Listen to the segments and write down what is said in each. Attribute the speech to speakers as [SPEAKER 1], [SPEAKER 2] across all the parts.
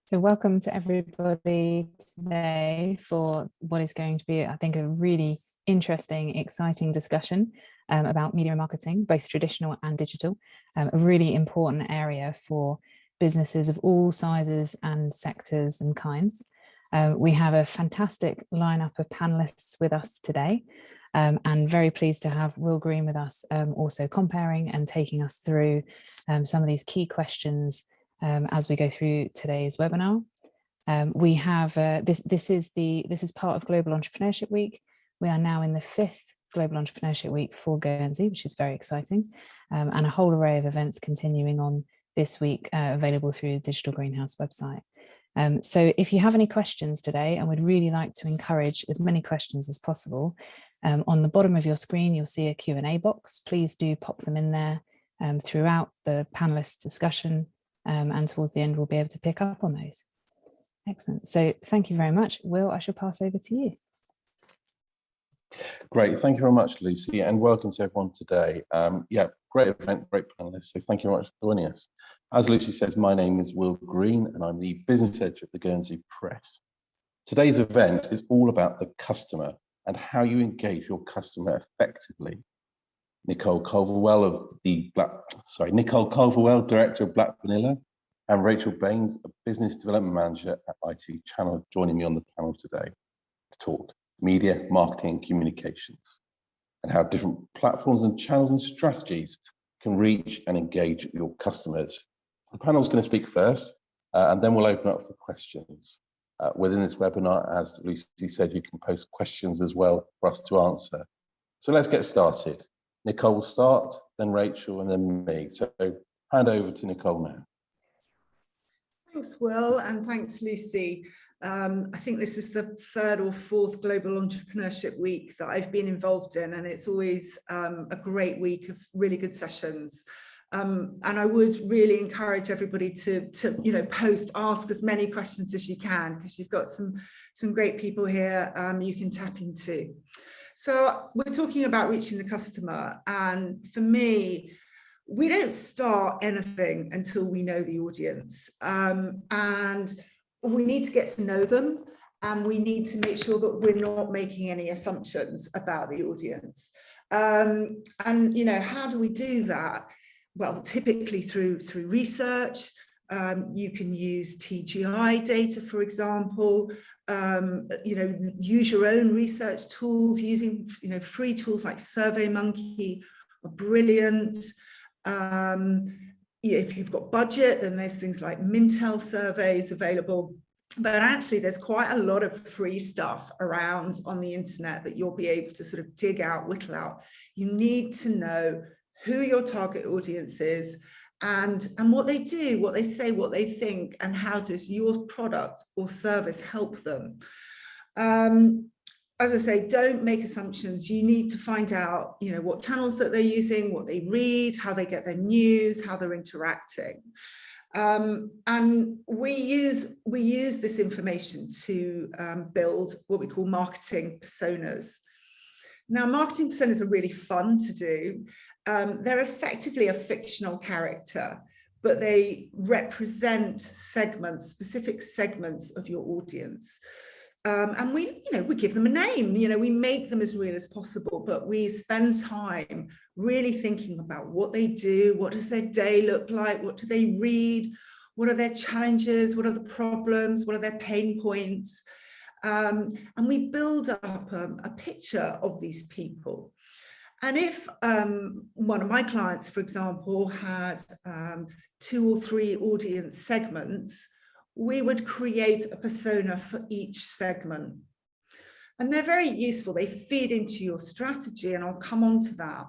[SPEAKER 1] So welcome to everybody today for what is going to be, I think, a really interesting, exciting discussion about media marketing, both traditional and digital, a really important area for businesses of all sizes and sectors and kinds. We have a fantastic lineup of panelists with us today, and very pleased to have Will Green with us, also comparing and taking us through some of these key questions as we go through today's webinar. We have this is part of Global Entrepreneurship Week. We are now in the 5th Global Entrepreneurship Week for Guernsey, which is very exciting, and a whole array of events continuing on this week, available through the Digital Greenhouse website. So if you have any questions today, and would really like to encourage as many questions as possible, on the bottom of your screen you'll see a Q&A box. Please do pop them in there throughout the panelists' discussion, and towards the end we'll be able to pick up on those. Excellent. So thank you very much. Will, I shall pass over to you.
[SPEAKER 2] Great. Thank you very much, Lucy, and welcome to everyone today. Yeah, great event, great panelists. So thank you very much for joining us. As Lucy says, my name is Will Green and I'm the business editor of the Guernsey Press. Today's event is all about the customer and how you engage your customer effectively. Nicole Culverwell, Director of Black Vanilla, and Rachel Baines, a Business Development Manager at IT Channel, joining me on the panel today to talk media, marketing, and communications, and how different platforms and channels and strategies can reach and engage your customers. The panel is going to speak first, and then we'll open up for questions. Within this webinar, as Lucy said, you can post questions as well for us to answer. So let's get started. Nicole will start, then Rachel, and then me. So hand over to Nicole now.
[SPEAKER 3] Thanks, Will, and thanks, Lucy. I think this is the 3rd or 4th Global Entrepreneurship Week that I've been involved in, and it's always a great week of really good sessions. And I would really encourage everybody to post, ask as many questions as you can, because you've got some great people here you can tap into. So we're talking about reaching the customer, and for me, we don't start anything until we know the audience, and we need to get to know them, and we need to make sure that we're not making any assumptions about the audience. And how do we do that? Well, typically through research. You can use TGI data, for example. Use your own research tools. Using free tools like SurveyMonkey are brilliant. If you've got budget, then there's things like Mintel surveys available. But actually, there's quite a lot of free stuff around on the internet that you'll be able to sort of dig out, whittle out. You need to know who your target audience is, and what they do, what they say, what they think, and how does your product or service help them. As I say, don't make assumptions. You need to find out, what channels that they're using, what they read, how they get their news, how they're interacting. And we use this information to build what we call marketing personas. Now, marketing personas are really fun to do. They're effectively a fictional character, but they represent specific segments of your audience. And we give them a name, we make them as real as possible, but we spend time really thinking about what they do, what does their day look like, what do they read, what are their challenges, what are the problems, what are their pain points, and we build up a picture of these people. And if one of my clients, for example, had 2 or 3 audience segments, we would create a persona for each segment. And they're very useful. They feed into your strategy, and I'll come on to that.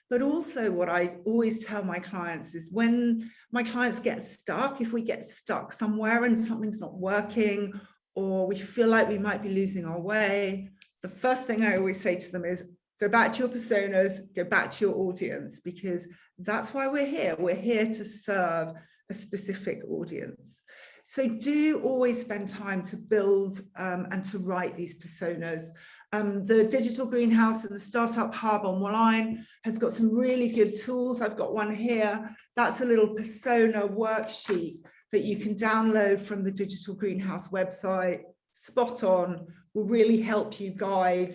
[SPEAKER 3] But also what I always tell my clients is, when my clients get stuck, if we get stuck somewhere and something's not working, or we feel like we might be losing our way, the first thing I always say to them is, go back to your personas, go back to your audience, because that's why we're here. We're here to serve a specific audience. So do always spend time to build and to write these personas. The Digital Greenhouse and the Startup Hub online has got some really good tools. I've got one here. That's a little persona worksheet that you can download from the Digital Greenhouse website, spot on, will really help you guide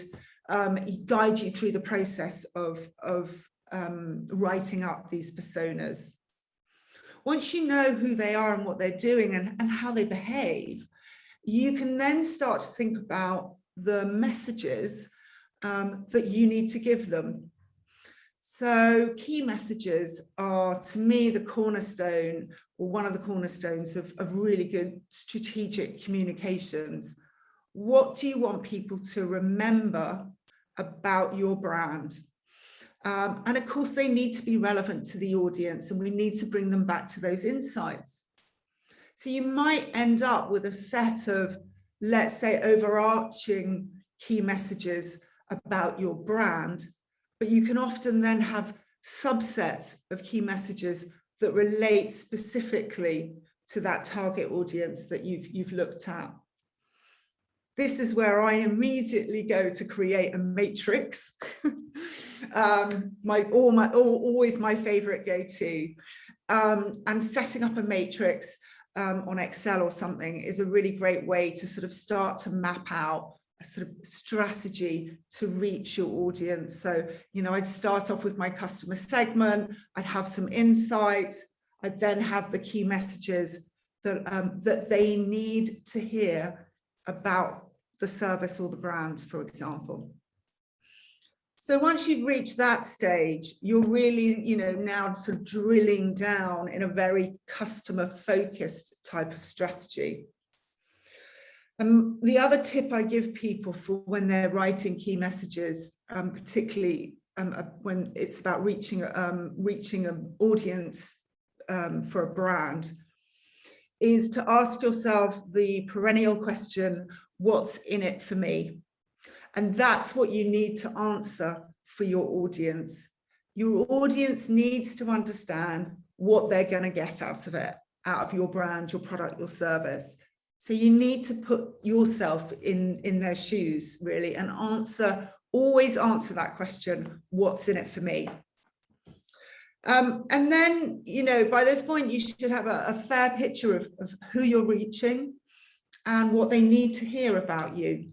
[SPEAKER 3] you through the process of writing up these personas. Once you know who they are and what they're doing and how they behave, you can then start to think about the messages that you need to give them. So key messages are, to me, the cornerstone, or one of the cornerstones of really good strategic communications. What do you want people to remember about your brand? And of course, they need to be relevant to the audience, and we need to bring them back to those insights. So you might end up with a set of, let's say, overarching key messages about your brand, but you can often then have subsets of key messages that relate specifically to that target audience that you've looked at. This is where I immediately go to create a matrix. Always my favorite go-to. And setting up a matrix on Excel or something is a really great way to sort of start to map out a sort of strategy to reach your audience. So, you know, I'd start off with my customer segment, I'd have some insights, I'd then have the key messages that they need to hear about the service or the brand, for example. So once you've reached that stage, you're really, you know, now sort of drilling down in a very customer focused type of strategy. The other tip I give people for when they're writing key messages, particularly when it's about reaching an audience for a brand, is to ask yourself the perennial question, what's in it for me? And that's what you need to answer for your audience. Your audience needs to understand what they're going to get out of it, out of your brand, your product, your service. So you need to put yourself in their shoes, really, and always answer that question, what's in it for me? And then, you know, by this point, you should have a fair picture of who you're reaching and what they need to hear about you.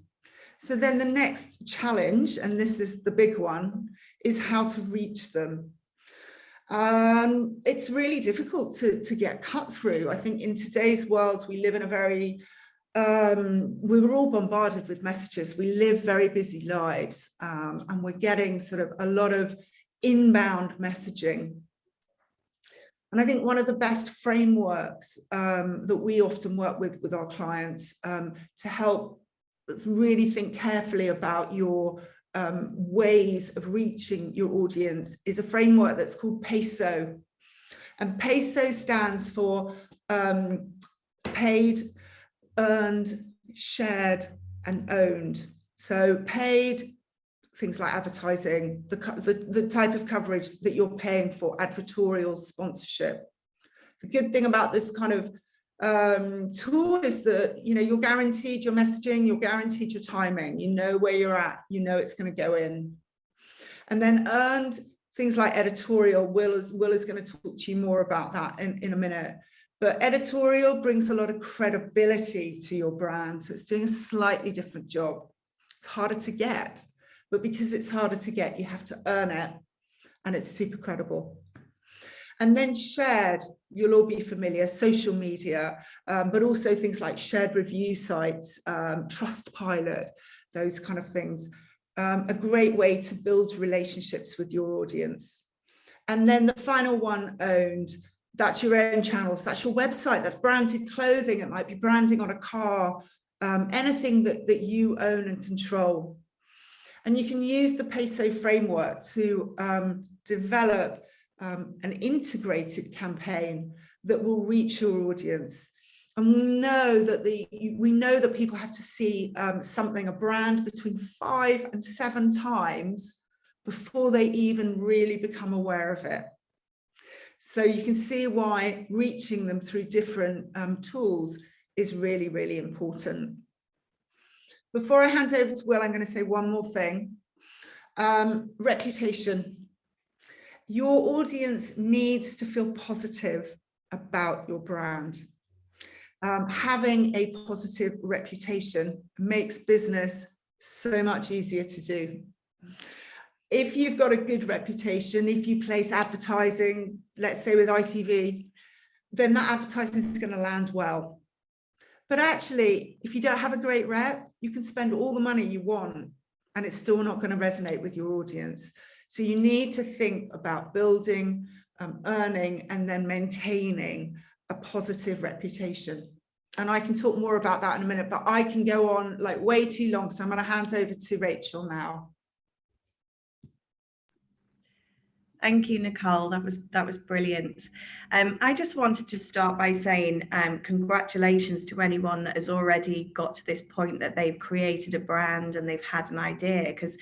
[SPEAKER 3] So then the next challenge, and this is the big one, is how to reach them. It's really difficult to get cut through. I think in today's world, we live in a very, we were all bombarded with messages. We live very busy lives, and we're getting sort of a lot of inbound messaging. And I think one of the best frameworks that we often work with our clients to help really think carefully about your ways of reaching your audience is a framework that's called PESO. And PESO stands for paid, earned, shared, and owned. So paid, things like advertising, the type of coverage that you're paying for, advertorial sponsorship. The good thing about this kind of tool is that, you know, you're guaranteed your messaging, you're guaranteed your timing, you know where you're at, you know it's going to go in. And then earned, things like editorial. Will is going to talk to you more about that in a minute. But editorial brings a lot of credibility to your brand, so it's doing a slightly different job. It's harder to get, but because it's harder to get, you have to earn it, and it's super credible. And then shared, you'll all be familiar, social media, but also things like shared review sites, Trustpilot, those kind of things. A great way to build relationships with your audience. And then the final one, owned, that's your own channels, that's your website, that's branded clothing, it might be branding on a car, anything that you own and control. And you can use the PESO framework to develop an integrated campaign that will reach your audience. And we know that people have to see something, a brand, between 5 and 7 times before they even really become aware of it. So you can see why reaching them through different tools is really, really important. Before I hand over to Will, I'm going to say one more thing. Reputation. Your audience needs to feel positive about your brand. Having a positive reputation makes business so much easier to do. If you've got a good reputation, if you place advertising, let's say with ITV, then that advertising is going to land well. But actually, if you don't have a great rep, you can spend all the money you want and it's still not going to resonate with your audience. So you need to think about building, earning, and then maintaining a positive reputation. And I can talk more about that in a minute, but I can go on like way too long. So I'm going to hand over to Rachel now.
[SPEAKER 4] Thank you, Nicole. That was brilliant. I just wanted to start by saying congratulations to anyone that has already got to this point that they've created a brand and they've had an idea, because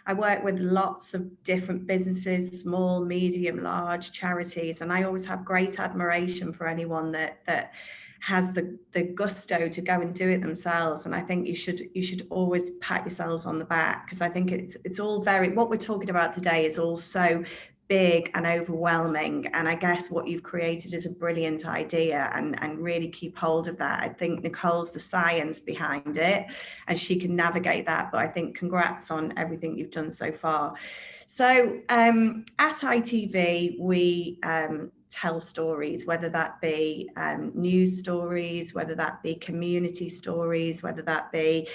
[SPEAKER 4] I work with lots of different businesses, small, medium, large, charities, and I always have great admiration for anyone that has the gusto to go and do it themselves. And I think you should always pat yourselves on the back, because I think it's all very, what we're talking about today is all so big and overwhelming, and I guess what you've created is a brilliant idea, and really keep hold of that. I think Nicole's the science behind it and she can navigate that, but I think congrats on everything you've done so far. So at ITV we tell stories, whether that be news stories, whether that be community stories, whether that be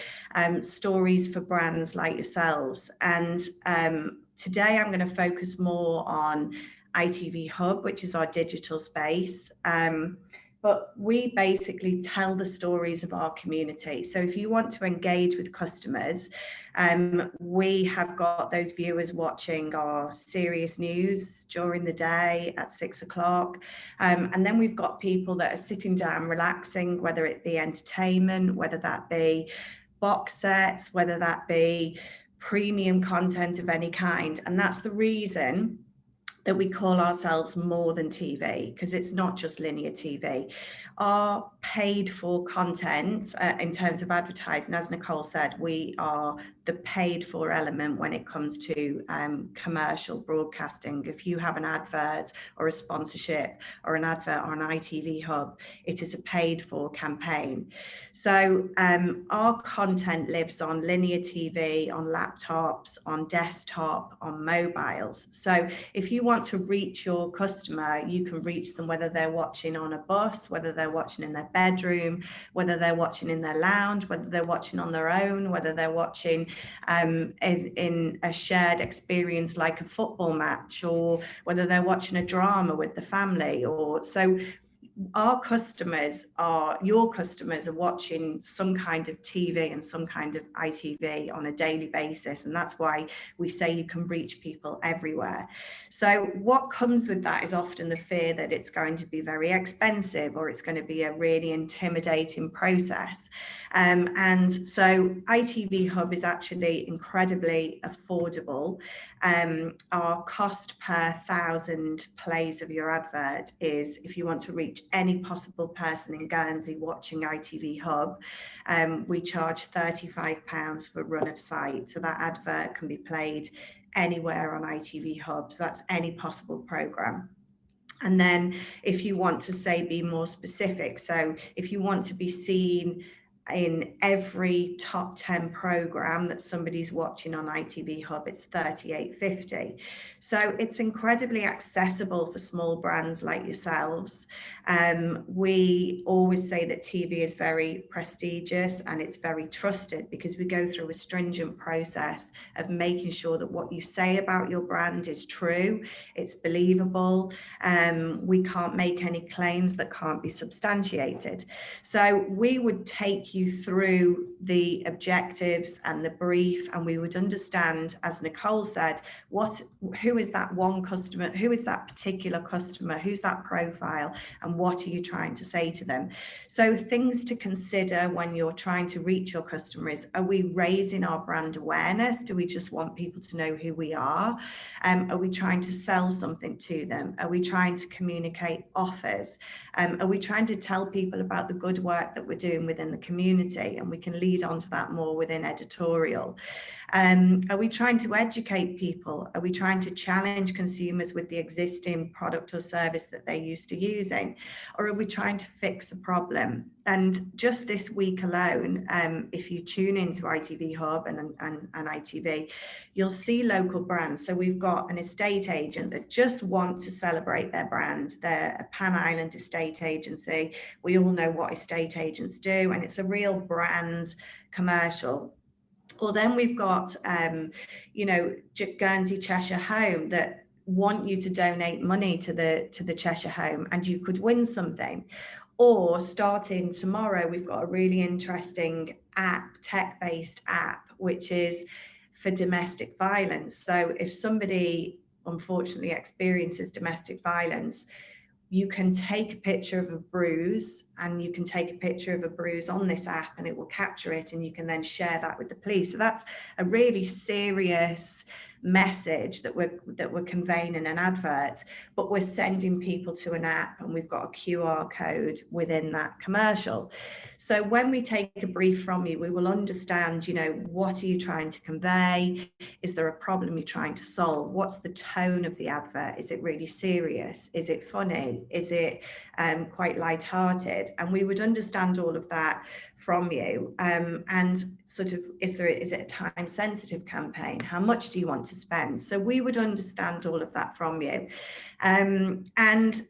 [SPEAKER 4] stories for brands like yourselves. And today I'm going to focus more on ITV Hub, which is our digital space. But we basically tell the stories of our community. So if you want to engage with customers, we have got those viewers watching our serious news during the day at 6 o'clock. And then we've got people that are sitting down, relaxing, whether it be entertainment, whether that be box sets, whether that be premium content of any kind. And that's the reason that we call ourselves more than TV, because it's not just linear TV. Our paid for content in terms of advertising, as Nicole said, we are the paid for element when it comes to commercial broadcasting. If you have an advert or a sponsorship or an advert on ITV Hub, it is a paid for campaign. So our content lives on linear TV, on laptops, on desktop, on mobiles. So if you want to reach your customer, you can reach them whether they're watching on a bus, whether they're watching in their bedroom, whether they're watching in their lounge, whether they're watching on their own, whether they're watching in a shared experience like a football match, or whether they're watching a drama with the family. Or so our customers are, your customers are watching some kind of TV and some kind of ITV on a daily basis. And that's why we say you can reach people everywhere. So what comes with that is often the fear that it's going to be very expensive, or it's going to be a really intimidating process. And so ITV Hub is actually incredibly affordable. Our cost per 1,000 plays of your advert is, if you want to reach any possible person in Guernsey watching ITV Hub, we charge £35 for run of sight. So that advert can be played anywhere on ITV Hub. So that's any possible programme. And then if you want to say, be more specific, so if you want to be seen in every top 10 program that somebody's watching on ITV Hub, it's $38.50. So it's incredibly accessible for small brands like yourselves. We always say that TV is very prestigious and it's very trusted, because we go through a stringent process of making sure that what you say about your brand is true, it's believable. We can't make any claims that can't be substantiated. So we would take you through the objectives and the brief, and we would understand, as Nicole said, who is that one customer, who is that particular customer, who's that profile, and what are you trying to say to them. So things to consider when you're trying to reach your customers: are we raising our brand awareness? Do we just want people to know who we are? Are we trying to sell something to them? Are we trying to communicate offers? Are we trying to tell people about the good work that we're doing within the community? And we can lead on to that more within editorial. Are we trying to educate people? Are we trying to challenge consumers with the existing product or service that they're used to using? Or are we trying to fix a problem? And just this week alone, if you tune into ITV Hub and ITV, you'll see local brands. So we've got an estate agent that just want to celebrate their brand. They're a Pan-Island estate agency. We all know what estate agents do, and it's a real brand commercial. Or then we've got, Guernsey Cheshire Home that want you to donate money to the Cheshire Home, and you could win something. Or starting tomorrow, we've got a really interesting app, tech-based app, which is for domestic violence. So if somebody unfortunately experiences domestic violence, you can take a picture of a bruise, and you can take a picture of a bruise on this app, and it will capture it, and you can then share that with the police. So that's a really serious message that we're conveying in an advert, but we're sending people to an app, and we've got a QR code within that commercial. So when we take a brief from you, we will understand, what are you trying to convey? Is there a problem you're trying to solve? What's the tone of the advert? Is it really serious? Is it funny? Is it quite light-hearted? And we would understand all of that from you, and sort of, is it a time-sensitive campaign? How much do you want to spend? So we would understand all of that from you, and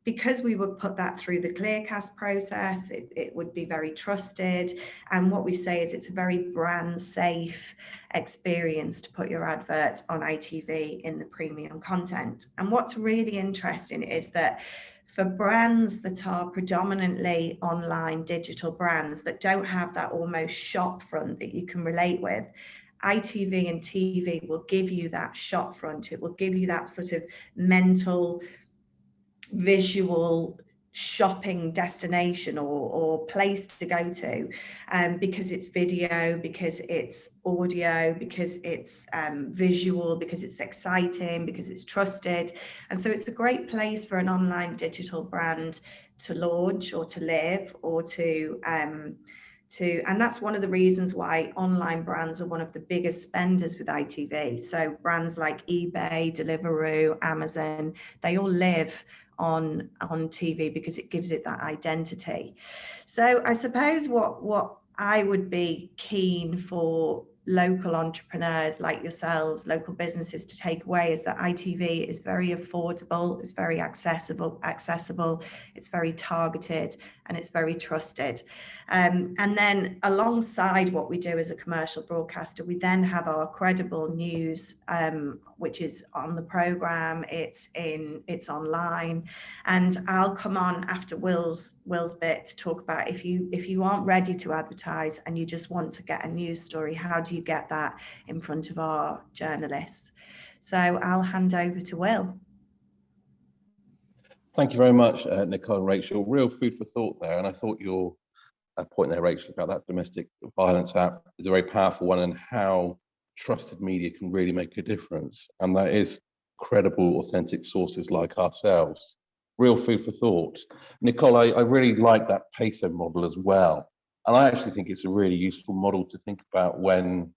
[SPEAKER 4] because we would put that through the Clearcast process, it would be very trusted. And what we say is it's a very brand safe experience to put your advert on ITV in the premium content. And what's really interesting is that for brands that are predominantly online digital brands that don't have that almost shop front that you can relate with, ITV and TV will give you that shop front. It will give you that sort of mental, visual shopping destination or place to go to, because it's video, because it's audio, because it's visual, because it's exciting, because it's trusted. And so it's a great place for an online digital brand to launch or to live or and that's one of the reasons why online brands are one of the biggest spenders with ITV. So brands like eBay, Deliveroo, Amazon, they all live on TV because it gives it that identity. So I suppose what I would be keen for local entrepreneurs like yourselves, local businesses, to take away is that ITV is very affordable, it's very accessible, it's very targeted, and it's very trusted. And then alongside what we do as a commercial broadcaster, we then have our credible news, which is on the programme, it's online. And I'll come on after Will's bit to talk about if you aren't ready to advertise and you just want to get a news story, how do you get that in front of our journalists? So I'll hand over to Will.
[SPEAKER 2] Thank you very much, Nicole and Rachel. Real food for thought there. And I thought your point there, Rachel, about that domestic violence app is a very powerful one, and how trusted media can really make a difference. And that is credible, authentic sources like ourselves. Real food for thought. Nicole, I really like that peso model as well. And I actually think it's a really useful model to think about when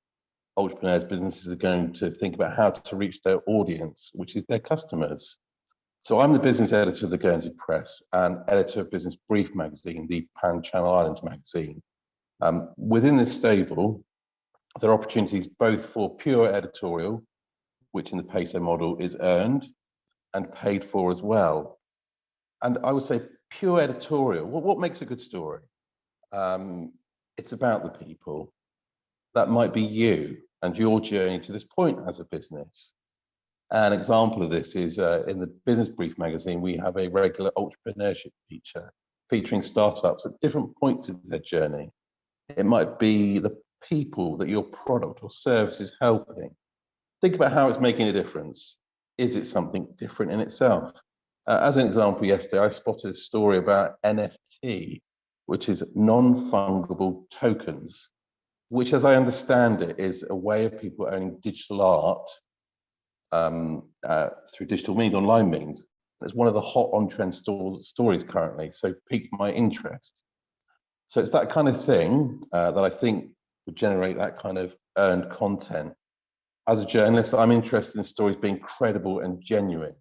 [SPEAKER 2] entrepreneurs, businesses are going to think about how to reach their audience, which is their customers. So I'm the business editor of the Guernsey Press and editor of Business Brief magazine, the Pan-Channel Islands magazine. Within this stable, there are opportunities both for pure editorial, which in the peso model is earned and paid for as well. And I would say pure editorial, what makes a good story? It's about the people. That might be you and your journey to this point as a business. An example of this is in the Business Brief magazine, we have a regular entrepreneurship feature featuring startups at different points in their journey. It might be the people that your product or service is helping. Think about how it's making a difference. Is it something different in itself? As an example, yesterday I spotted a story about NFT, which is non-fungible tokens, which, as I understand it, is a way of people owning digital art through digital means, online means. It's one of the hot on-trend stories currently, so piqued my interest. So it's that kind of thing that I think would generate that kind of earned content. As a journalist, I'm interested in stories being credible and genuine.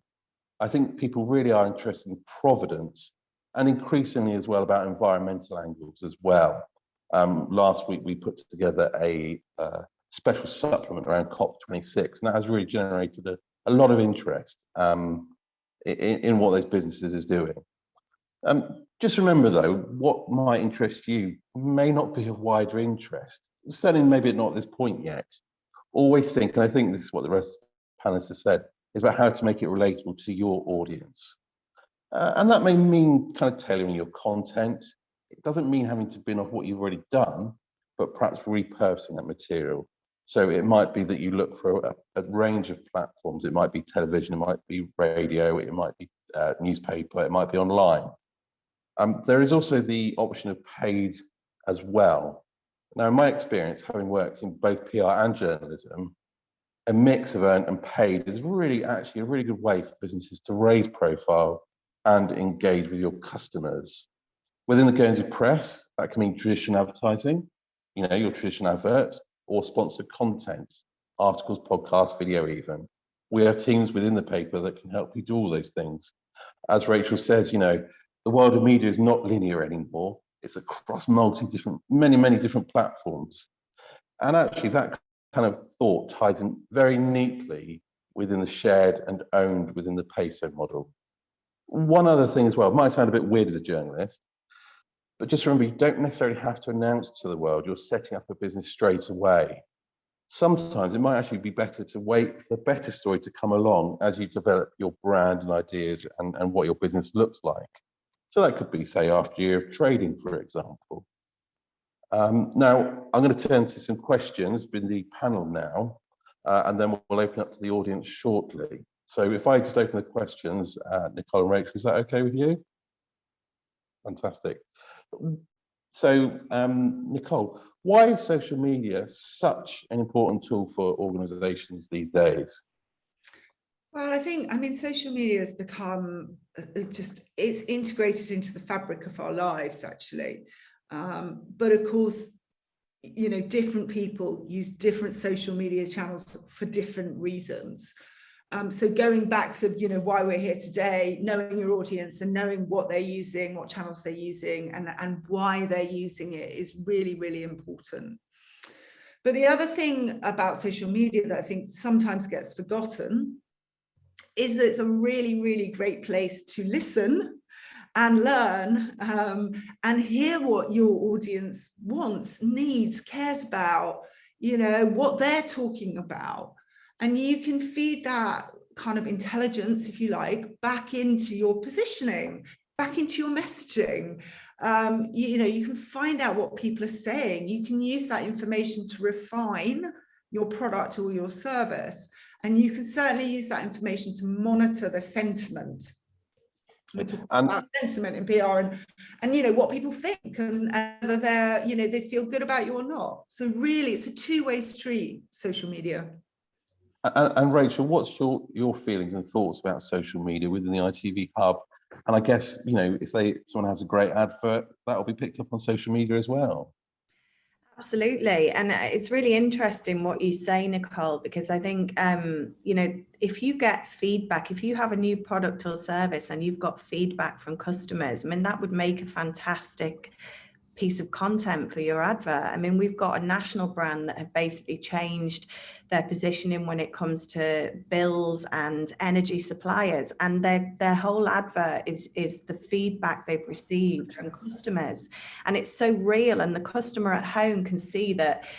[SPEAKER 2] I think people really are interested in provenance and increasingly as well about environmental angles as well. Last week, we put together a special supplement around COP26, and that has really generated a lot of interest in what those businesses is doing. Just remember though, what might interest you may not be of wider interest, certainly maybe not at this point yet. Always think, and I think this is what the rest of the panelists have said, is about how to make it relatable to your audience. And that may mean kind of tailoring your content. It doesn't mean having to bin off what you've already done, but perhaps repurposing that material. So it might be that you look for a range of platforms. It might be television, it might be radio, it might be newspaper, it might be online. There is also the option of paid as well. Now, in my experience, having worked in both PR and journalism, a mix of earned and paid is really actually a really good way for businesses to raise profile and engage with your customers. Within the Guernsey Press, that can mean traditional advertising, you know, your traditional advert, or sponsored content, articles, podcasts, video even. We have teams within the paper that can help you do all those things. As Rachel says, you know, the world of media is not linear anymore. It's across many different platforms. And actually that kind of thought ties in very neatly within the shared and owned within the PESO model. One other thing as well, it might sound a bit weird as a journalist, but just remember, you don't necessarily have to announce to the world you're setting up a business straight away. Sometimes it might actually be better to wait for the better story to come along as you develop your brand and ideas and what your business looks like. So that could be, say, after a year of trading, for example. Now, I'm going to turn to some questions with the panel now, and then we'll open up to the audience shortly. So if I just open the questions, Nicole and Rachel, is that okay with you? Fantastic. So, Nicole, why is social media such an important tool for organisations these days?
[SPEAKER 3] Well, I mean, social media has become it's integrated into the fabric of our lives, actually. But of course, you know, different people use different social media channels for different reasons. So going back to, you know, why we're here today, knowing your audience and knowing what they're using, what channels they're using, and why they're using it is really, really important. But the other thing about social media that I think sometimes gets forgotten is that it's a really, really great place to listen and learn and hear what your audience wants, needs, cares about, you know, what they're talking about. And you can feed that kind of intelligence, if you like, back into your positioning, back into your messaging. You know, you can find out what people are saying. You can use that information to refine your product or your service. And you can certainly use that information to monitor the sentiment. We talk about sentiment in PR and you know, what people think and whether they're, you know, they feel good about you or not. So really, it's a two-way street, social media.
[SPEAKER 2] And Rachel, what's your feelings and thoughts about social media within the ITV Hub? And I guess, you know, if someone has a great advert, that will be picked up on social media as well.
[SPEAKER 4] Absolutely. And it's really interesting what you say, Nicole, because I think, you know, if you get feedback, if you have a new product or service and you've got feedback from customers, I mean, that would make a fantastic piece of content for your advert. I mean, we've got a national brand that have basically changed their positioning when it comes to bills and energy suppliers, and their whole advert is the feedback they've received from customers, and it's so real, and the customer at home can see that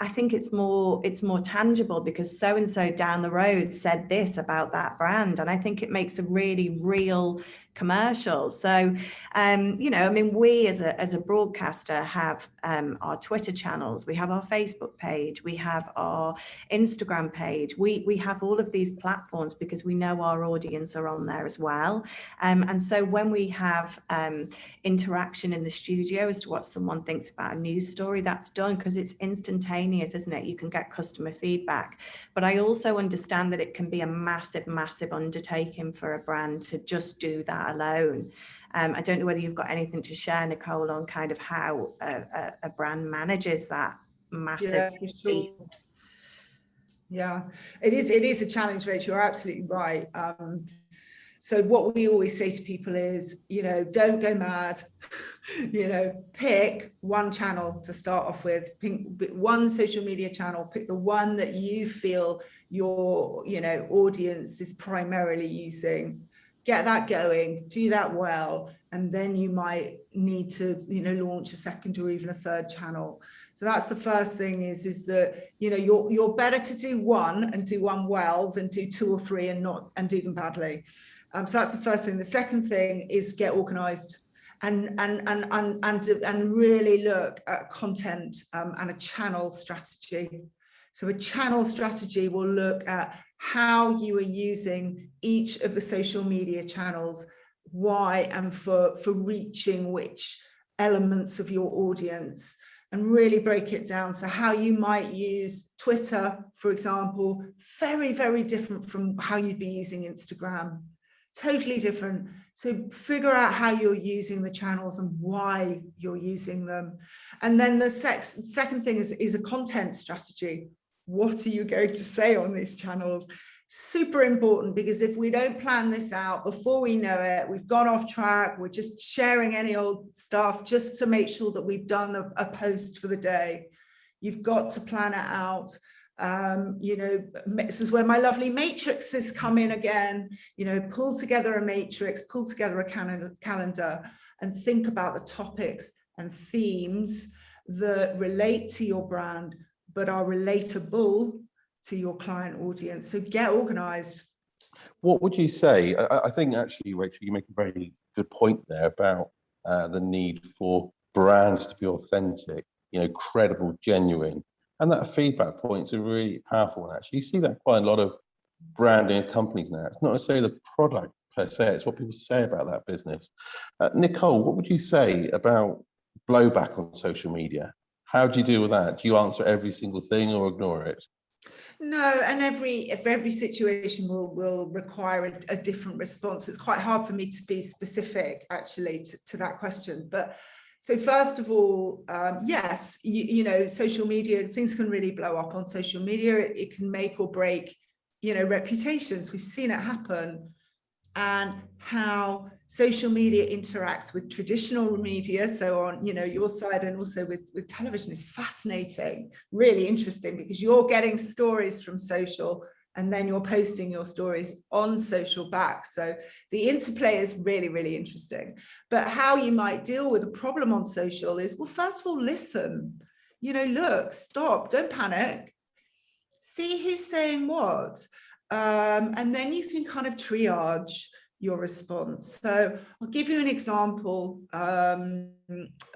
[SPEAKER 4] I think it's more tangible because so and so down the road said this about that brand, and I think it makes a really real commercial. So you know, I mean, we as a broadcaster have our Twitter channels, we have our Facebook page, we have our Instagram page, we have all of these platforms because we know our audience are on there as well, and so when we have interaction in the studio as to what someone thinks about a news story, that's done because it's instantaneous, isn't it? You can get customer feedback, but I also understand that it can be a massive undertaking for a brand to just do that alone. I don't know whether you've got anything to share, Nicole, on kind of how a brand manages that. massive.
[SPEAKER 3] Yeah, for sure. Yeah, it is a challenge, Rachel. You're absolutely right. So what we always say to people is, don't go mad. Pick one channel to start off with. Pick one social media channel. Pick the one that you feel your audience is primarily using. Get that going, do that well, and then you might need to launch a second or even a third channel. So that's the first thing, is that you're better to do one and do one well than do two or three and do them badly. So that's the first thing. The second thing is get organized and really look at content and a channel strategy. So a channel strategy will look at how you are using each of the social media channels, why, and for reaching which elements of your audience, and really break it down. So how you might use Twitter, for example, very, very different from how you'd be using Instagram. Totally different. So figure out how you're using the channels and why you're using them. And then the second thing is a content strategy. What are you going to say on these channels? Super important, because if we don't plan this out before we know it, we've gone off track. We're just sharing any old stuff just to make sure that we've done a post for the day. You've got to plan it out. This is where my lovely matrices come in again. Pull together a matrix, pull together a calendar, and think about the topics and themes that relate to your brand but are relatable to your client audience. So get organized.
[SPEAKER 2] What would you say? I think actually, Rachel, you make a very good point there about the need for brands to be authentic, credible, genuine. And that feedback point is a really powerful one, actually. You see that quite a lot of branding companies now. It's not necessarily the product per se, it's what people say about that business. Nicole, what would you say about blowback on social media? How do you deal with that? Do you answer every single thing or ignore it?
[SPEAKER 3] No, and every situation will require a different response. It's quite hard for me to be specific, actually, to that question. But so first of all, yes, social media, things can really blow up on social media. It can make or break, reputations. We've seen it happen. And how social media interacts with traditional media, so on your side and also with television, is fascinating, really interesting, because you're getting stories from social and then you're posting your stories on social back. So the interplay is really, really interesting. But how you might deal with a problem on social is, well, first of all, listen, look, stop, don't panic, see who's saying what. And then you can kind of triage your response. So I'll give you an example that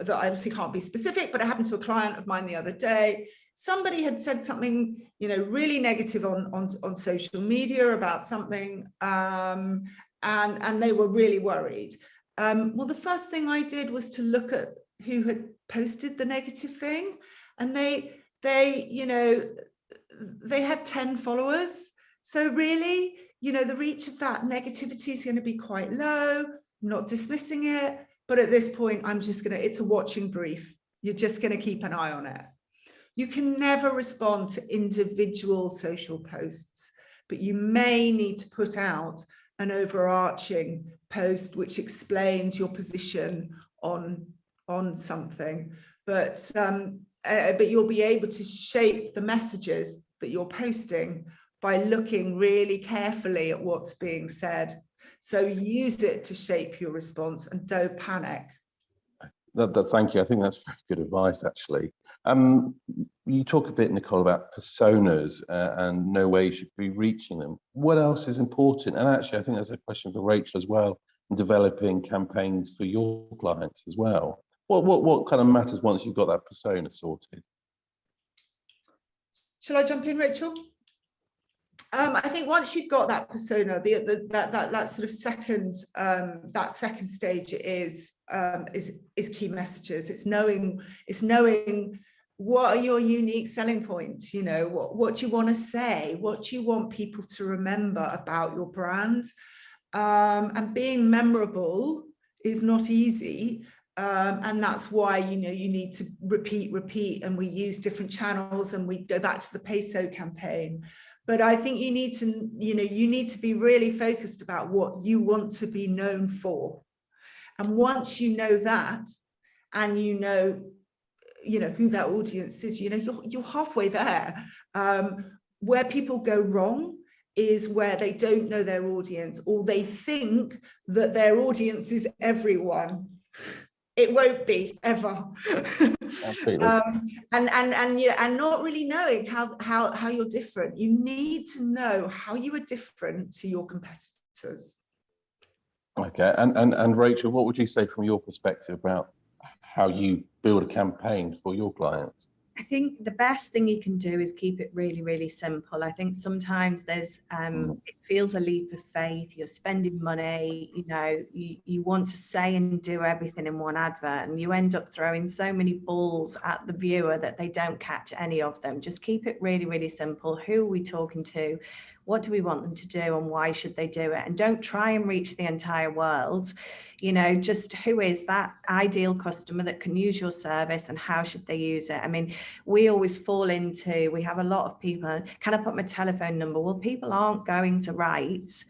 [SPEAKER 3] I obviously can't be specific, but it happened to a client of mine the other day. Somebody had said something, really negative on social media about something, and they were really worried. Well, the first thing I did was to look at who had posted the negative thing, and they had 10 followers. So really, the reach of that negativity is going to be quite low. I'm not dismissing it, but at this point, it's a watching brief. You're just going to keep an eye on it. You can never respond to individual social posts, but you may need to put out an overarching post which explains your position on something. But you'll be able to shape the messages that you're posting by looking really carefully at what's being said. So use it to shape your response and don't panic.
[SPEAKER 2] Thank you. I think that's very good advice, actually. You talk a bit, Nicole, about personas and no way you should be reaching them. What else is important? And actually, I think there's a question for Rachel as well, in developing campaigns for your clients as well. What kind of matters once you've got that persona sorted?
[SPEAKER 3] Shall I jump in, Rachel? I think once you've got that persona, that sort of second stage is key messages. It's knowing what are your unique selling points. What do you want to say? What do you want people to remember about your brand? And being memorable is not easy. And that's why, you need to repeat, and we use different channels, and we go back to the peso campaign. But I think you need to be really focused about what you want to be known for. And once you know that, and you know who that audience is, you're halfway there. Where people go wrong is where they don't know their audience, or they think that their audience is everyone. It won't be ever. And not really knowing how you're different. You need to know how you are different to your competitors.
[SPEAKER 2] Okay, and Rachel, what would you say from your perspective about how you build a campaign for your clients?
[SPEAKER 4] I think the best thing you can do is keep it really, really simple. I think sometimes there's, it feels a leap of faith. You're spending money, you want to say and do everything in one advert, and you end up throwing so many balls at the viewer that they don't catch any of them. Just keep it really, really simple. Who are we talking to? What do we want them to do, and why should they do it? And don't try and reach the entire world. Just who is that ideal customer that can use your service, and how should they use it? I mean, we always fall into, we have a lot of people, can I put my telephone number? Well, people aren't going to write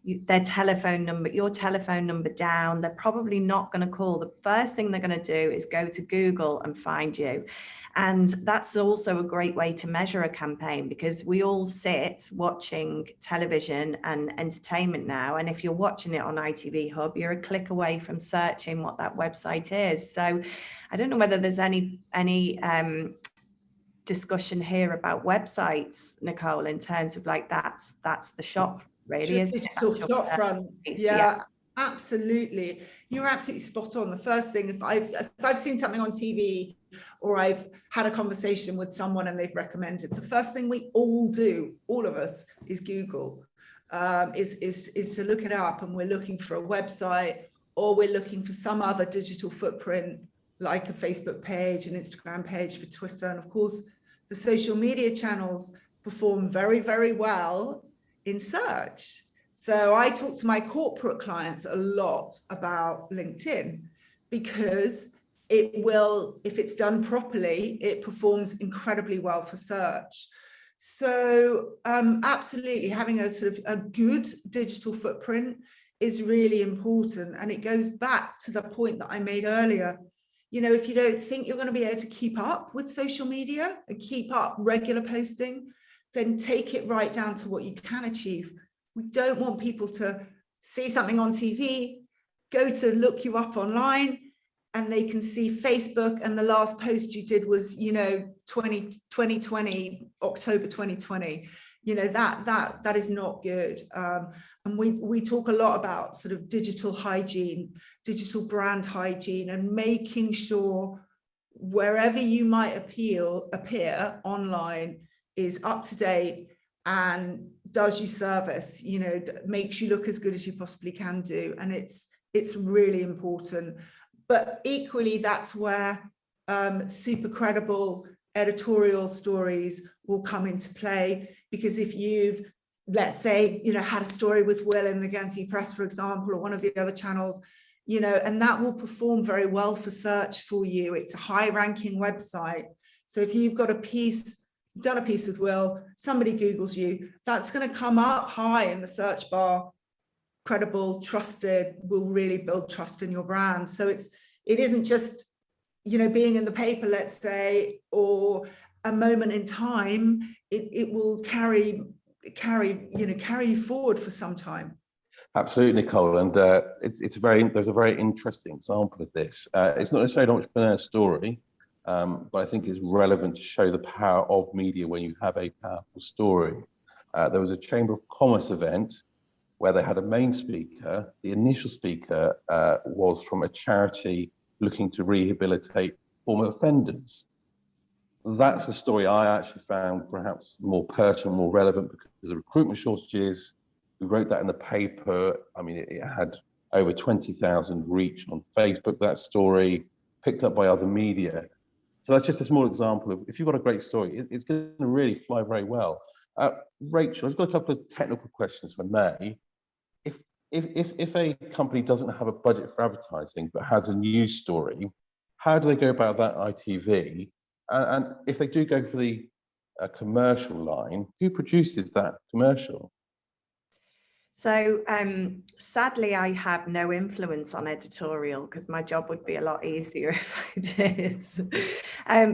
[SPEAKER 4] your telephone number down. They're probably not going to call. The first thing they're going to do is go to Google and find you. And that's also a great way to measure a campaign, because we all sit watching television and entertainment now. And if you're watching it on ITV Hub, you're a click away from searching what that website is. So I don't know whether there's any discussion here about websites, Nicole, in terms of like that's the shop really, isn't it?
[SPEAKER 3] Digital shop front. Yeah. Absolutely. You're absolutely spot on. The first thing, if I've seen something on TV, or I've had a conversation with someone and they've recommended, the first thing we all do, all of us, is Google, is to look it up, and we're looking for a website, or we're looking for some other digital footprint, like a Facebook page, an Instagram page, for Twitter. And of course, the social media channels perform very, very well in search. So I talk to my corporate clients a lot about LinkedIn, because it will, if it's done properly, it performs incredibly well for search. So absolutely, having a sort of a good digital footprint is really important. And it goes back to the point that I made earlier. If you don't think you're going to be able to keep up with social media and keep up regular posting, then take it right down to what you can achieve. We don't want people to see something on TV, go to look you up online, and they can see Facebook, and the last post you did was, 2020, October 2020. That is not good. And we talk a lot about sort of digital hygiene, digital brand hygiene, and making sure wherever you might appear online is up to date and does you service, makes you look as good as you possibly can do. And it's really important. But equally, that's where super credible editorial stories will come into play, because if you've, let's say, had a story with Will in the Guernsey Press, for example, or one of the other channels, and that will perform very well for search for you. It's a high ranking website. So if you've got done a piece with Will, somebody Googles you, that's going to come up high in the search bar. Credible, trusted, will really build trust in your brand. So it isn't just, being in the paper, let's say, or a moment in time. It will carry you forward for some time.
[SPEAKER 2] Absolutely, Nicole, and there's a very interesting example of this. It's not necessarily an entrepreneur story, but I think it's relevant to show the power of media when you have a powerful story. There was a Chamber of Commerce event where they had a main speaker. The initial speaker was from a charity looking to rehabilitate former offenders. That's the story I actually found perhaps more pertinent, more relevant, because of recruitment shortages. We wrote that in the paper. I mean, it had over 20,000 reach on Facebook, that story, picked up by other media. So that's just a small example of, if you've got a great story, it's going to really fly very well. Rachel, I've got a couple of technical questions, if I may. if a company doesn't have a budget for advertising but has a news story, how do they go about that ITV? And if they do go for the commercial line, who produces that commercial?
[SPEAKER 4] So sadly, I have no influence on editorial because my job would be a lot easier if I did,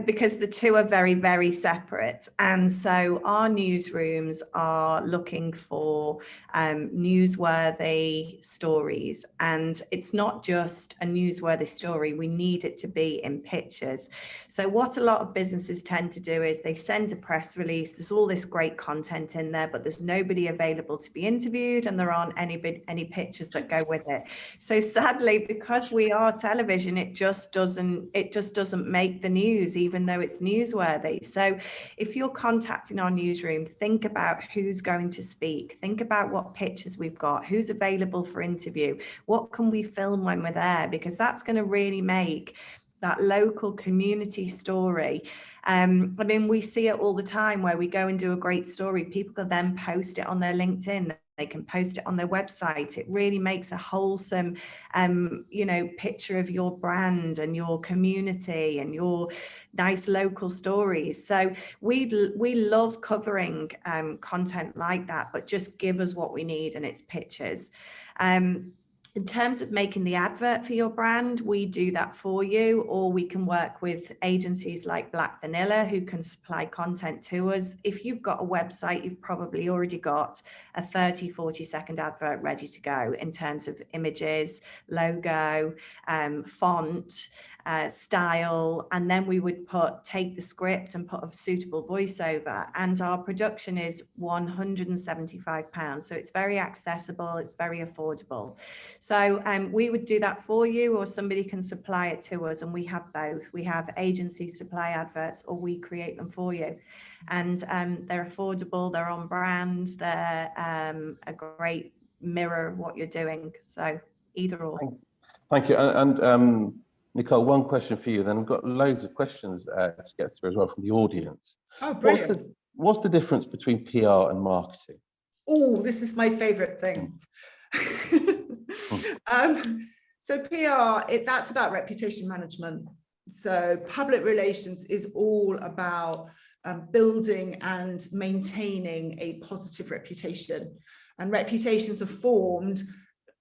[SPEAKER 4] because the two are very, very separate. And so our newsrooms are looking for newsworthy stories. And it's not just a newsworthy story, we need it to be in pictures. So what a lot of businesses tend to do is they send a press release, there's all this great content in there, but there's nobody available to be interviewed, and there aren't any pictures that go with it. So sadly, because we are television, it just doesn't make the news, even though it's newsworthy. So if you're contacting our newsroom, think about who's going to speak, think about what pictures we've got, who's available for interview, what can we film when we're there, because that's going to really make that local community story. I mean, we see it all the time where we go and do a great story, people can then post it on their LinkedIn, they can post it on their website. It really makes a wholesome, picture of your brand and your community and your nice local stories. So we love covering content like that, but just give us what we need, and it's pictures. In terms of making the advert for your brand, we do that for you, or we can work with agencies like Black Vanilla who can supply content to us. If you've got a website, you've probably already got a 30-40 second advert ready to go in terms of images, logo, font, style, and then we would take the script and put a suitable voiceover, and our production is £175, so it's very accessible, it's very affordable. So we would do that for you, or somebody can supply it to us, and we have both. We have agencies supply adverts, or we create them for you, and they're affordable, they're on brand, they're a great mirror of what you're doing, so either or.
[SPEAKER 2] Thank you. And Nicole, one question for you, then we've got loads of questions to get through as well from the audience.
[SPEAKER 3] Oh, brilliant.
[SPEAKER 2] What's the difference between PR and marketing?
[SPEAKER 3] Oh, this is my favorite thing. So PR, that's about reputation management. So public relations is all about building and maintaining a positive reputation. And reputations are formed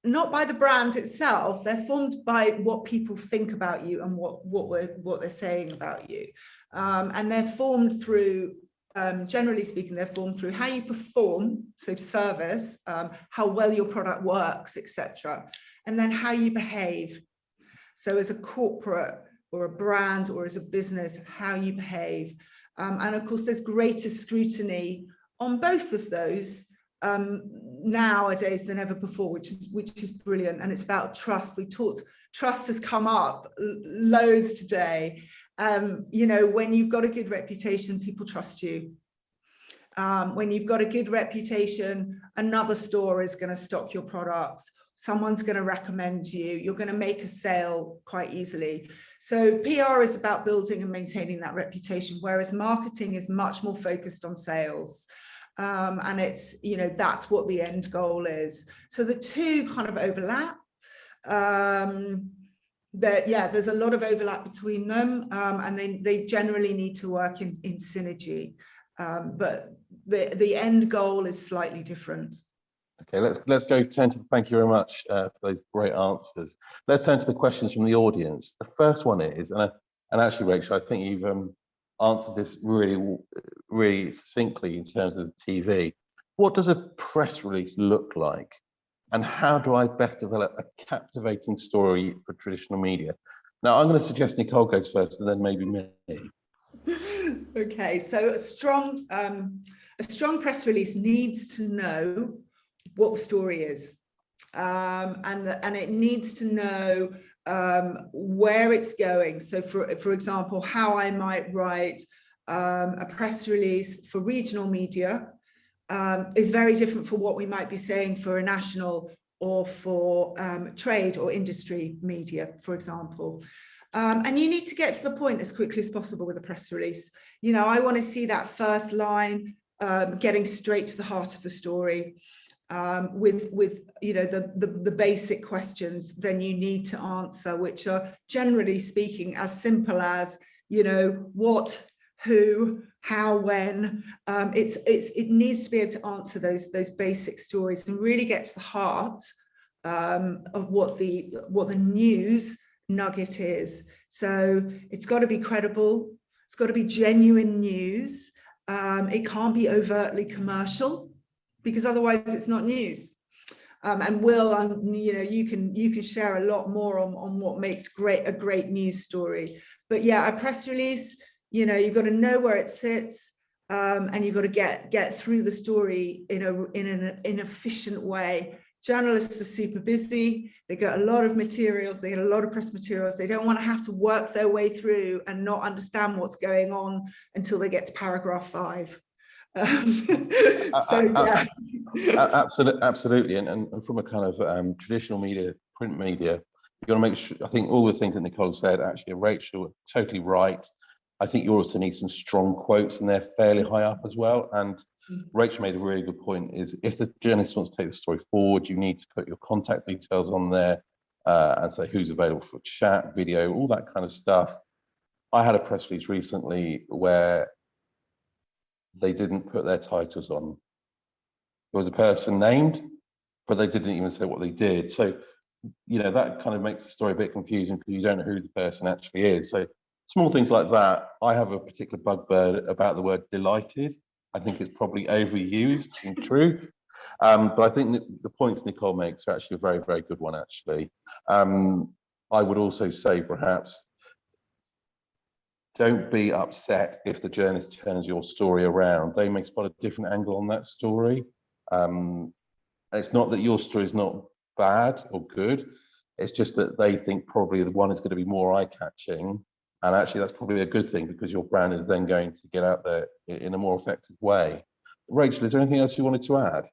[SPEAKER 3] not by the brand itself, they're formed by what people think about you and what they're saying about you. And they're formed through, generally speaking, they're formed through how you perform, so service, how well your product works, etc. And then how you behave. So as a corporate or a brand or as a business, how you behave. And of course, there's greater scrutiny on both of those nowadays than ever before, which is brilliant. And it's about trust. Trust has come up loads today. When you've got a good reputation, people trust you. When you've got a good reputation, another store is going to stock your products. Someone's going to recommend you. You're going to make a sale quite easily. So PR is about building and maintaining that reputation, whereas marketing is much more focused on sales. And it's, that's what the end goal is. So the two kind of overlap. There's a lot of overlap between them, and they generally need to work in synergy. But the end goal is slightly different.
[SPEAKER 2] Okay, let's go turn to thank you very much for those great answers. Let's turn to the questions from the audience. The first one is, and actually, Rachel, I think you've answered this really succinctly in terms of the TV. What does a press release look like, and how do I best develop a captivating story for traditional media? Now, I'm going to suggest Nicole goes first, and then maybe me.
[SPEAKER 3] Okay, so a strong press release needs to know what the story is, and it needs to know where it's going. So for example, how I might write a press release for regional media is very different from what we might be saying for a national or for trade or industry media, for example. And you need to get to the point as quickly as possible with a press release. I want to see that first line getting straight to the heart of the story. with you know the basic questions then you need to answer, which are generally speaking as simple as, you know, what, who, how, when. It needs to be able to answer those basic stories and really get to the heart of what the news nugget is. So it's got to be credible, it's got to be genuine news. It can't be overtly commercial, because otherwise it's not news. And Will, you know, you can share a lot more on what makes a great news story. But yeah, a press release, you know, you've got to know where it sits, and you've got to get through the story in an efficient way. Journalists are super busy. They get a lot of materials. They get a lot of press materials. They don't want to have to work their way through and not understand what's going on until they get to paragraph 5. So yeah.
[SPEAKER 2] Absolutely. And from a kind of traditional media, print media, you've got to make sure, I think all the things that Nicole said, actually, Rachel, are totally right. I think you also need some strong quotes, and they're fairly high up as well. And Rachel made a really good point, is if the journalist wants to take the story forward, you need to put your contact details on there and say who's available for chat, video, all that kind of stuff. I had a press release recently where they didn't put their titles on. There was a person named, but they didn't even say what they did. So, you know, that kind of makes the story a bit confusing because you don't know who the person actually is. So small things like that. I have a particular bugbear about the word delighted. I think it's probably overused in truth. But I think the points Nicole makes are actually a very, very good one, actually. I would also say perhaps don't be upset if the journalist turns your story around. They may spot a different angle on that story. It's not that your story is not bad or good. It's just that they think probably the one is going to be more eye-catching. And actually, that's probably a good thing because your brand is then going to get out there in a more effective way. Rachel, is there anything else you wanted to add?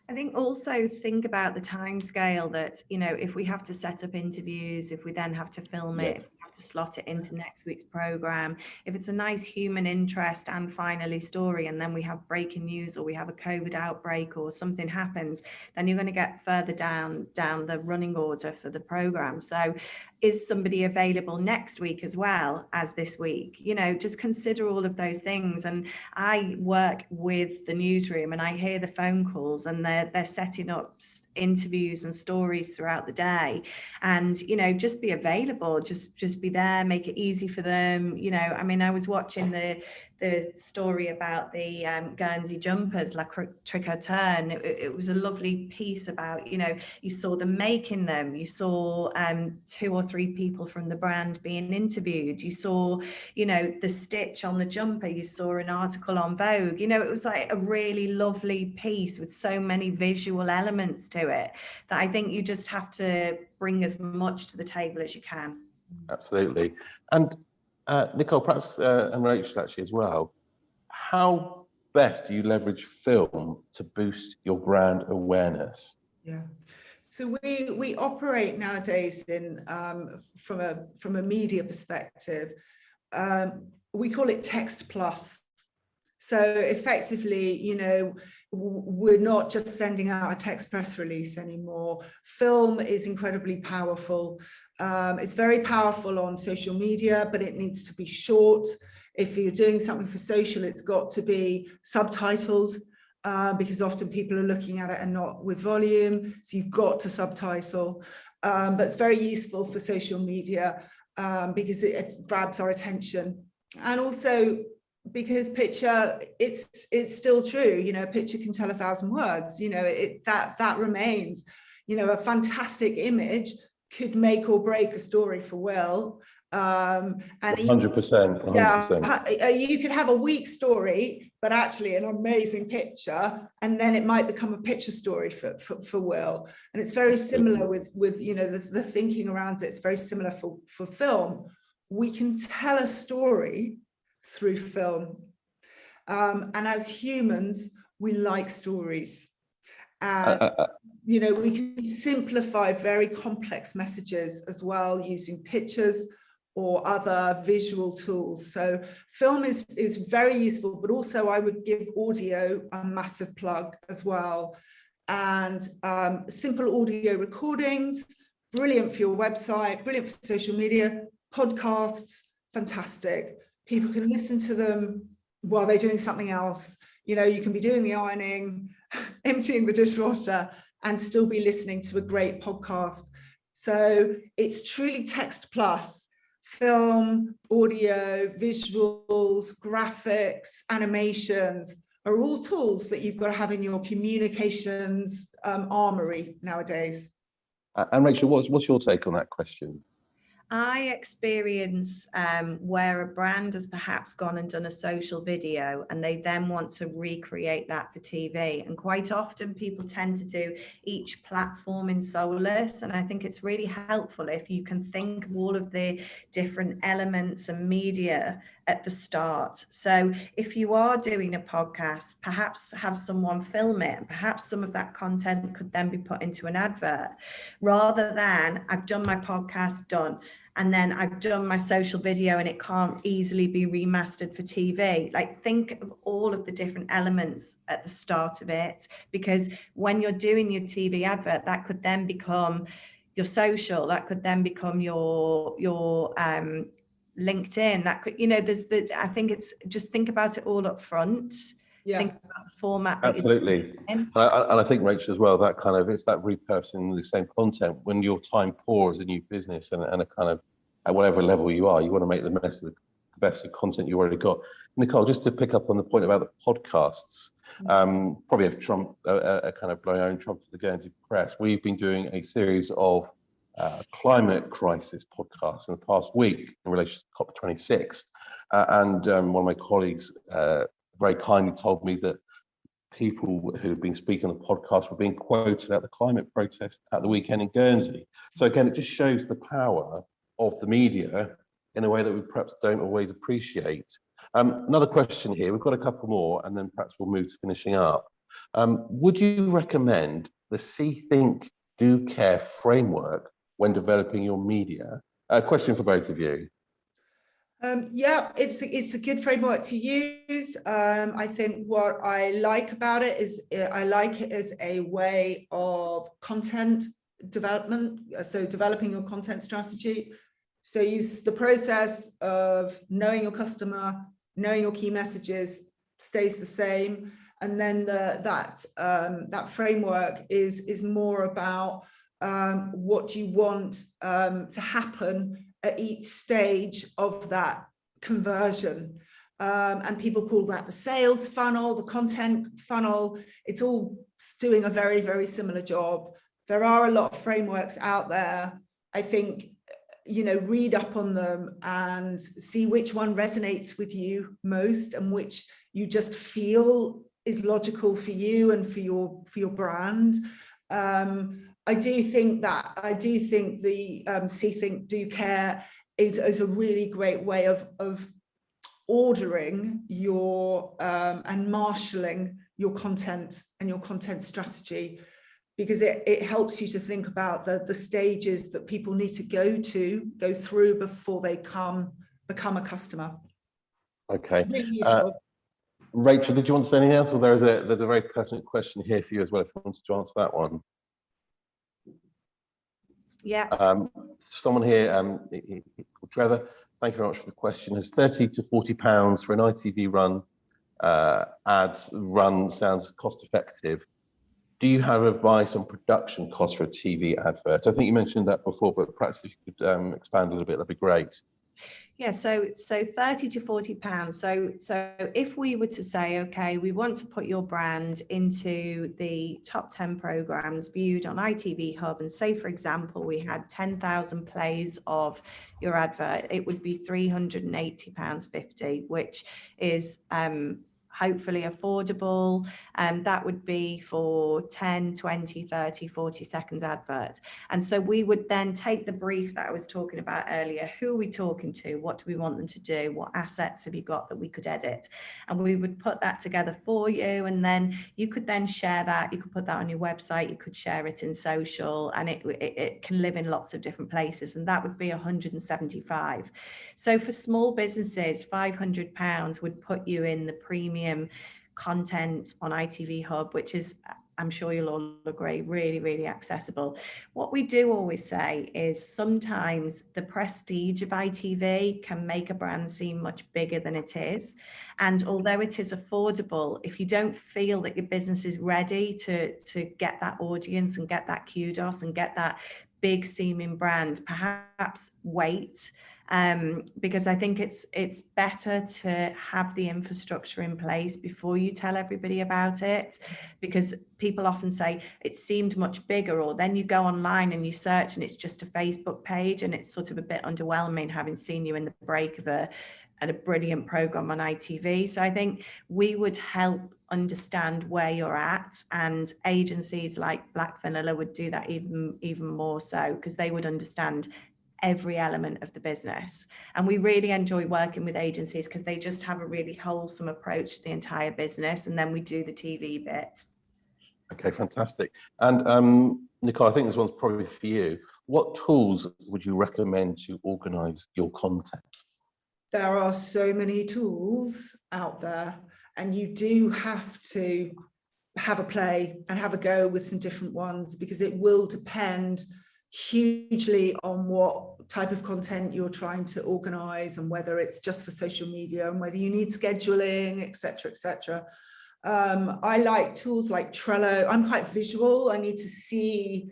[SPEAKER 4] I think also think about the time scale that, you know, if we have to set up interviews, if we then have to film it, if we have to slot it into next week's program, if it's a nice human interest and finally story, and then we have breaking news or we have a COVID outbreak or something happens, then you're going to get further down the running order for the program. So is somebody available next week as well as this week? You know, just consider all of those things. And I work with the newsroom and I hear the phone calls, and they're setting up interviews and stories throughout the day. And, you know, just be available, just be there, make it easy for them. You know, I mean, I was watching the story about the Guernsey jumpers, La Tricoturne. It was a lovely piece about, you know, you saw them making them, you saw 2 or 3 people from the brand being interviewed, you saw, you know, the stitch on the jumper, you saw an article on Vogue. You know, it was like a really lovely piece with so many visual elements to it that I think you just have to bring as much to the table as you can.
[SPEAKER 2] Absolutely. And Nicole, perhaps, and Rachel actually as well, how best do you leverage film to boost your brand awareness?
[SPEAKER 3] Yeah. So we operate nowadays in from a media perspective. We call it text plus. So effectively, you know, we're not just sending out a text press release anymore. Film is incredibly powerful. It's very powerful on social media, but it needs to be short. If you're doing something for social, it's got to be subtitled, because often people are looking at it and not with volume. So you've got to subtitle. But it's very useful for social media because it grabs our attention. And also, because picture, it's still true, you know, a picture can tell 1,000 words, you know, that remains, you know, a fantastic image could make or break a story for Will. And
[SPEAKER 2] 100%.
[SPEAKER 3] yeah, you could have a weak story, but actually an amazing picture, and then it might become a picture story for Will. And it's very similar with you know, the thinking around it. It's very similar for film. We can tell a story through film, and as humans we like stories, and you know, we can simplify very complex messages as well using pictures or other visual tools. So film is very useful, but also I would give audio a massive plug as well. And simple audio recordings, brilliant for your website, brilliant for social media. Podcasts, fantastic. People can listen to them while they're doing something else. You know, you can be doing the ironing, emptying the dishwasher, and still be listening to a great podcast. So it's truly text plus. Film, audio, visuals, graphics, animations are all tools that you've got to have in your communications armory nowadays.
[SPEAKER 2] And Rachel, what's your take on that question?
[SPEAKER 4] I experience where a brand has perhaps gone and done a social video and they then want to recreate that for TV. And quite often people tend to do each platform in solus. And I think it's really helpful if you can think of all of the different elements and media at the start. So if you are doing a podcast, perhaps have someone film it, and perhaps some of that content could then be put into an advert, rather than I've done my podcast, done, and then I've done my social video and it can't easily be remastered for TV. Like, think of all of the different elements at the start of it, because when you're doing your TV advert, that could then become your social, that could then become your LinkedIn, that could, you know, I think it's just think about it all up front.
[SPEAKER 3] Yeah.
[SPEAKER 4] Think about the format.
[SPEAKER 2] Absolutely. And I think, Rachel, as well, that kind of, it's that repurposing the same content. When your time poor as a new business and a kind of, at whatever level you are, you want to make the best of the content you already got. Nicole, just to pick up on the point about the podcasts, probably a kind of blowing our own trumpet to the Guernsey Press. We've been doing a series of climate crisis podcasts in the past week in relation to COP26. And one of my colleagues very kindly told me that people who have been speaking on the podcast were being quoted at the climate protest at the weekend in Guernsey. So again, it just shows the power of the media in a way that we perhaps don't always appreciate. Another question here, we've got a couple more, and then perhaps we'll move to finishing up. Would you recommend the See, Think, Do, Care framework when developing your media? A question for both of you.
[SPEAKER 3] Yeah, it's a good framework to use. I think what I like about it is I like it as a way of content development. So developing your content strategy. So use the process of knowing your customer, knowing your key messages stays the same, and then that framework is more about what you want to happen at each stage of that conversion. And people call that the sales funnel, the content funnel. It's all doing a very, very similar job. There are a lot of frameworks out there. I think, you know, read up on them and see which one resonates with you most and which you just feel is logical for you and for your brand. I do think the See, Think, Do, Care is a really great way of ordering your and marshalling your content and your content strategy, because it helps you to think about the stages that people need to go through before they become a customer.
[SPEAKER 2] Okay.
[SPEAKER 3] Really useful.
[SPEAKER 2] Rachel, did you want to say anything else, or there's a very pertinent question here for you as well, if you wanted to answer that one?
[SPEAKER 4] Yeah.
[SPEAKER 2] Someone here, called Trevor, thank you very much for the question. Has £30 to £40 for an ITV run, ads run sounds cost effective? Do you have advice on production costs for a TV advert? I think you mentioned that before, but perhaps if you could expand a little bit, that'd be great.
[SPEAKER 4] Yeah, so £30 to £40. So if we were to say, okay, we want to put your brand into the top 10 programs viewed on ITV Hub, and say, for example, we had 10,000 plays of your advert, it would be £380.50, which is hopefully affordable. That would be for 10, 20, 30, 40 seconds advert. And so we would then take the brief that I was talking about earlier. Who are we talking to? What do we want them to do? What assets have you got that we could edit? And we would put that together for you. And then you could then share that. You could put that on your website. You could share it in social, and it can live in lots of different places. And that would be 175. So for small businesses, £500 would put you in the premium content on ITV Hub, which is, I'm sure you'll all agree, really, really accessible. What we do always say is sometimes the prestige of ITV can make a brand seem much bigger than it is. And although it is affordable, if you don't feel that your business is ready to get that audience and get that kudos and get that big seeming brand, perhaps wait. Because I think it's better to have the infrastructure in place before you tell everybody about it, because people often say it seemed much bigger, or then you go online and you search and it's just a Facebook page, and it's sort of a bit underwhelming having seen you in the break of a brilliant program on ITV. So I think we would help understand where you're at, and agencies like Black Vanilla would do that even more so, because they would understand every element of the business. And we really enjoy working with agencies because they just have a really wholesome approach to the entire business, and then we do the TV bit.
[SPEAKER 2] Okay, fantastic. And Nicole, I think this one's probably for you. What tools would you recommend to organise your content?
[SPEAKER 3] There are so many tools out there, and you do have to have a play and have a go with some different ones, because it will depend hugely on what type of content you're trying to organise, and whether it's just for social media, and whether you need scheduling, etc., etc. I like tools like Trello. I'm quite visual. I need to see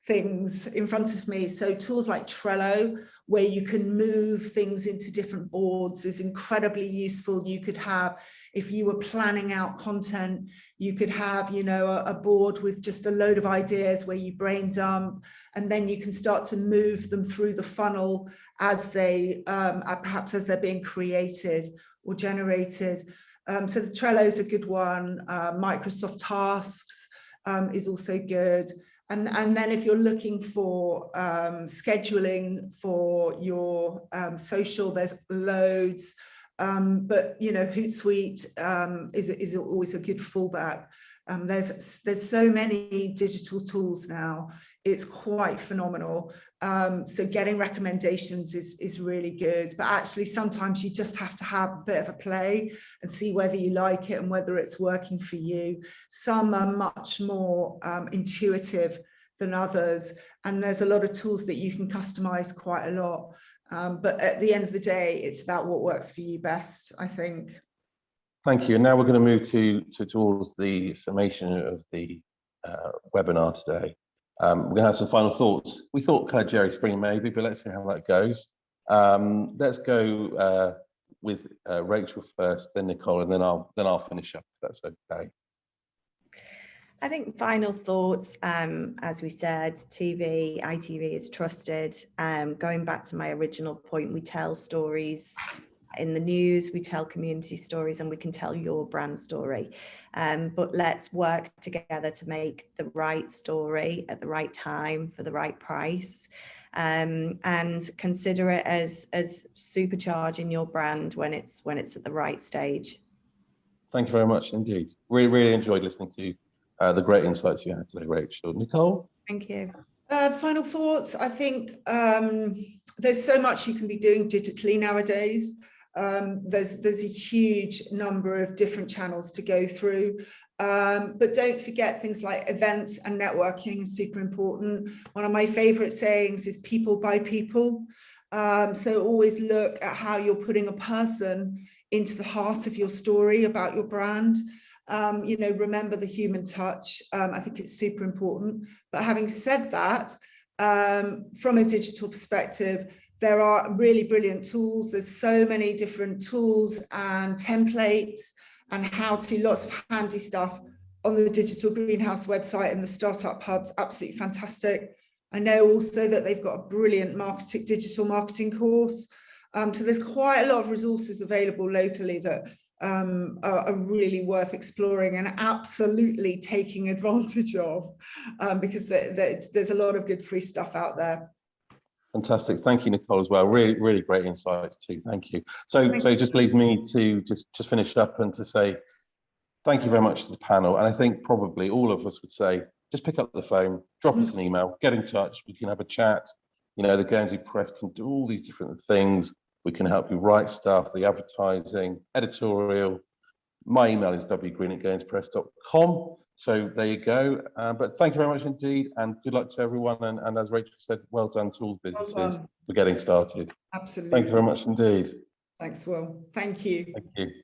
[SPEAKER 3] things in front of me. So tools like Trello, where you can move things into different boards, is incredibly useful. You could have, if you were planning out content, you could have, you know, a board with just a load of ideas where you brain dump, and then you can start to move them through the funnel as they, perhaps as they're being created or generated. So the Trello is a good one. Microsoft Tasks is also good. And then if you're looking for scheduling for your social, there's loads. But you know, Hootsuite is always a good fallback. There's so many digital tools now. It's quite phenomenal. So getting recommendations is really good. But actually, sometimes you just have to have a bit of a play and see whether you like it and whether it's working for you. Some are much more intuitive than others, and there's a lot of tools that you can customize quite a lot. But at the end of the day, it's about what works for you best, I think.
[SPEAKER 2] Thank you. And now we're going to move towards the summation of the webinar today. We're going to have some final thoughts. We thought kind of Jerry Springer maybe, but let's see how that goes. Let's go with Rachel first, then Nicole, and then I'll finish up, if that's okay.
[SPEAKER 4] I think final thoughts, as we said, ITV is trusted. Going back to my original point, we tell stories in the news, we tell community stories, and we can tell your brand story. But let's work together to make the right story at the right time for the right price, and consider it as supercharging your brand when it's at the right stage. Thank you very much indeed. Really enjoyed listening to the great insights you had today, Rachel. Nicole? Thank you.
[SPEAKER 3] Final thoughts. I think there's so much you can be doing digitally nowadays. There's a huge number of different channels to go through. But don't forget things like events and networking is super important. One of my favorite sayings is people by people. So always look at how you're putting a person into the heart of your story about your brand. You know, remember the human touch. I think it's super important. But having said that, from a digital perspective, there are really brilliant tools. There's so many different tools and templates and lots of handy stuff on the Digital Greenhouse website, and the Startup Hub's absolutely fantastic. I know also that they've got a brilliant digital marketing course. So there's quite a lot of resources available locally that are really worth exploring and absolutely taking advantage of, because there's a lot of good free stuff out there.
[SPEAKER 2] Fantastic. Thank you, Nicole, as well. Really, really great insights too. Thank you. So it just leaves me to just finish up and to say thank you very much to the panel. And I think probably all of us would say, just pick up the phone, drop us an email, get in touch. We can have a chat. You know, the Guernsey Press can do all these different things. We can help you write stuff, the advertising, editorial. My email is wgreen@guernseypress.com. So there you go. But thank you very much indeed, and good luck to everyone. And as Rachel said, well done to all the businesses for getting started.
[SPEAKER 3] Absolutely.
[SPEAKER 2] Thank you very much indeed.
[SPEAKER 3] Thanks, Will. Thank you.
[SPEAKER 2] Thank you.